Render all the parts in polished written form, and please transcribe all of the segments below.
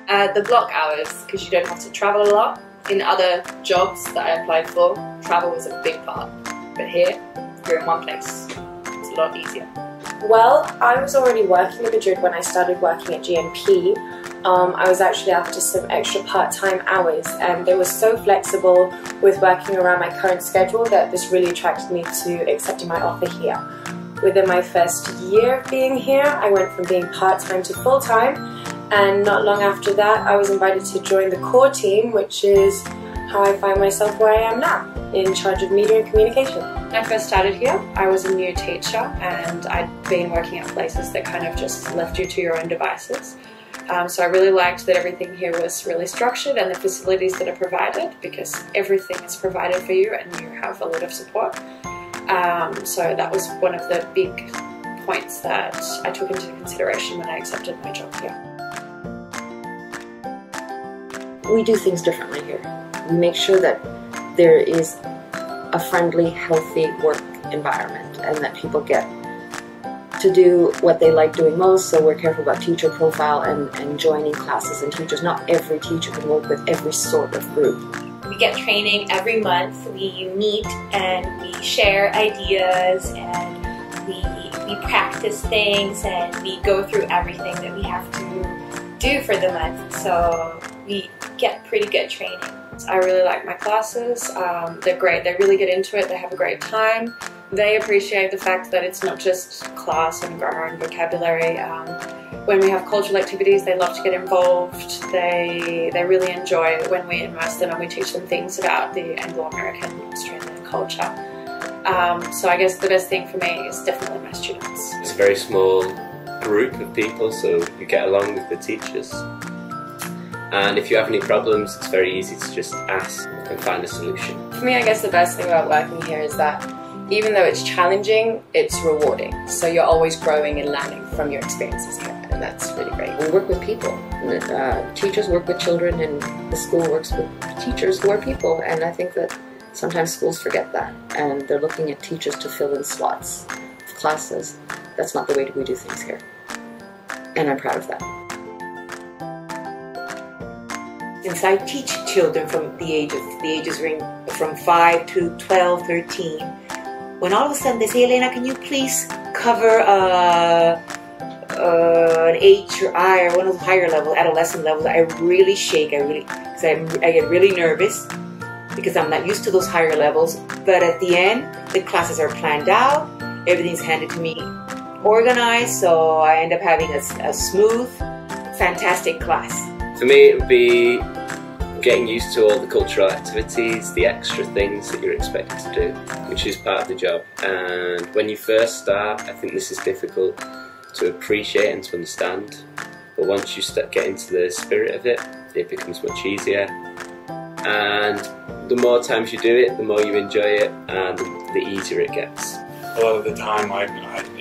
The block hours, because you don't have to travel a lot. In other jobs that I applied for, travel was a big part. But here, you're in one place. It's a lot easier. Well, I was already working in Madrid when I started working at GNP. I was actually after some extra part-time hours, and they were so flexible with working around my current schedule that this really attracted me to accepting my offer here. Within my first year of being here, I went from being part-time to full-time, and not long after that I was invited to join the core team, which is how I find myself where I am now, in charge of media and communication. When I first started here, I was a new teacher, and I'd been working at places that kind of just left you to your own devices. So I really liked that everything here was really structured, and the facilities that are provided, because everything is provided for you and you have a lot of support. So that was one of the big points that I took into consideration when I accepted my job here. We do things differently here. We make sure that there is a friendly, healthy work environment and that people get to do what they like doing most, so we're careful about teacher profile and joining classes and teachers. Not every teacher can work with every sort of group. We get training every month. We meet and we share ideas, and we practice things, and we go through everything that we have to do for the month. So we get pretty good training. I really like my classes. They're great. They really get into it. They have a great time. They appreciate the fact that it's not just class and grammar and vocabulary. When we have cultural activities, they love to get involved. They really enjoy it when we immerse them and we teach them things about the Anglo-American Australian culture. So I guess the best thing for me is definitely my students. It's a very small group of people, so you get along with the teachers. And if you have any problems, it's very easy to just ask and find a solution. For me, I guess the best thing about working here is that even though it's challenging, it's rewarding. So you're always growing and learning from your experiences here, and that's really great. We work with people. Teachers work with children, and the school works with teachers who are people, and I think that sometimes schools forget that, and they're looking at teachers to fill in slots of classes. That's not the way we do things here, and I'm proud of that. Since I teach children from the ages range from 5 to 12, 13, when all of a sudden they say, Elena, can you please cover an H or I or one of the higher levels, adolescent levels, I really shake. I get really nervous because I'm not used to those higher levels. But at the end, the classes are planned out, everything's handed to me organized, so I end up having a smooth, fantastic class. For me, it would be getting used to all the cultural activities, the extra things that you're expected to do, which is part of the job. And when you first start, I think this is difficult to appreciate and to understand. But once you get into the spirit of it, it becomes much easier. And the more times you do it, the more you enjoy it, and the easier it gets. A lot of the time I'd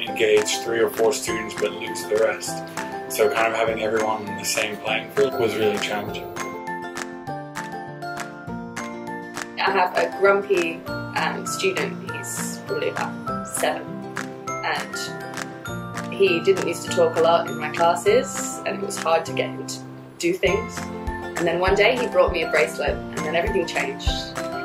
engage 3 or 4 students but lose the rest. So kind of having everyone in the same playing field was really challenging. I have a grumpy student. He's probably about 7, and he didn't used to talk a lot in my classes, and it was hard to get him to do things. And then one day he brought me a bracelet, and then everything changed.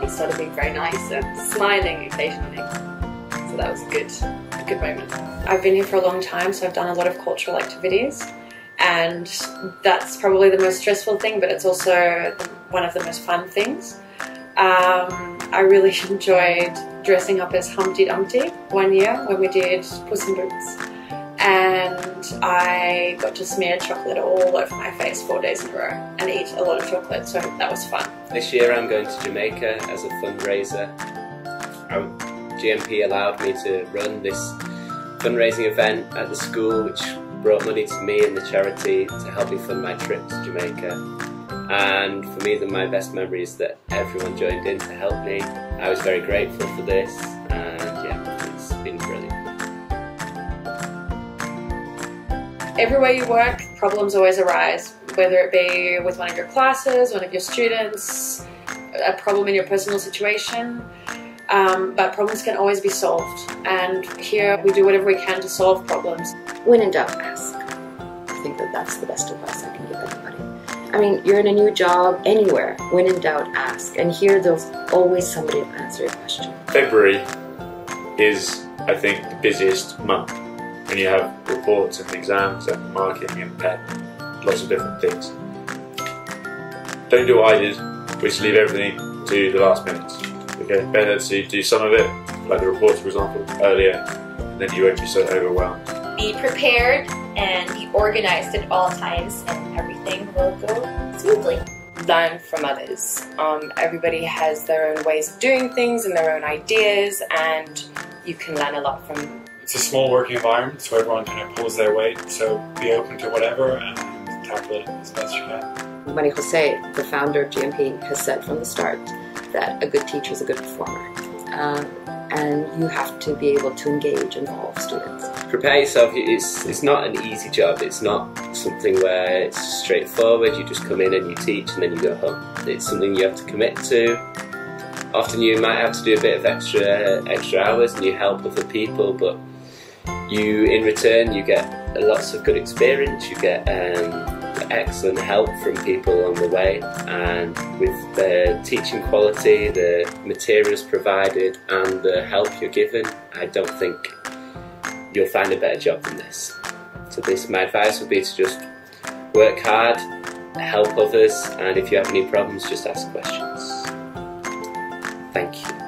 He started being very nice and smiling occasionally. So that was a good moment. I've been here for a long time, so I've done a lot of cultural activities, and that's probably the most stressful thing, but it's also one of the most fun things. I really enjoyed dressing up as Humpty Dumpty one year when we did Puss in Boots, and I got to smear chocolate all over my face 4 days in a row and eat a lot of chocolate, so that was fun. This year I'm going to Jamaica as a fundraiser. GNP allowed me to run this fundraising event at the school, which brought money to me and the charity to help me fund my trip to Jamaica. And for me, my best memory is that everyone joined in to help me. I was very grateful for this, and yeah, it's been brilliant. Everywhere you work, problems always arise, whether it be with one of your classes, one of your students, a problem in your personal situation. But problems can always be solved, and here we do whatever we can to solve problems. When in doubt, ask. I think that that's the best advice I can give anybody. I mean, you're in a new job anywhere. When in doubt, ask. And here, there's always somebody to answer your question. February is, I think, the busiest month. When you have reports and exams and marking and PEP, lots of different things. Don't do what I did, which is leave everything to the last minute. Okay, better to do some of it, like the reports, for example, earlier, and then you won't be so overwhelmed. Be prepared and be organized at all times, and everything will go smoothly. Learn from others. Everybody has their own ways of doing things and their own ideas, and you can learn a lot from them. It's a small working environment, so everyone kind of pulls their weight, so be open to whatever and tackle it as best you can. Maria Jose, the founder of GNP, has said from the start that a good teacher is a good performer. And you have to be able to engage, involve students. Prepare yourself. It's not an easy job. It's not something where it's straightforward. You just come in and you teach and then you go home. It's something you have to commit to. Often you might have to do a bit of extra hours and you help other people, but in return you get lots of good experience. You get excellent help from people along the way, and with the teaching quality, the materials provided and the help you're given, I don't think you'll find a better job than this. So my advice would be to just work hard, help others, and if you have any problems, just ask questions. Thank you.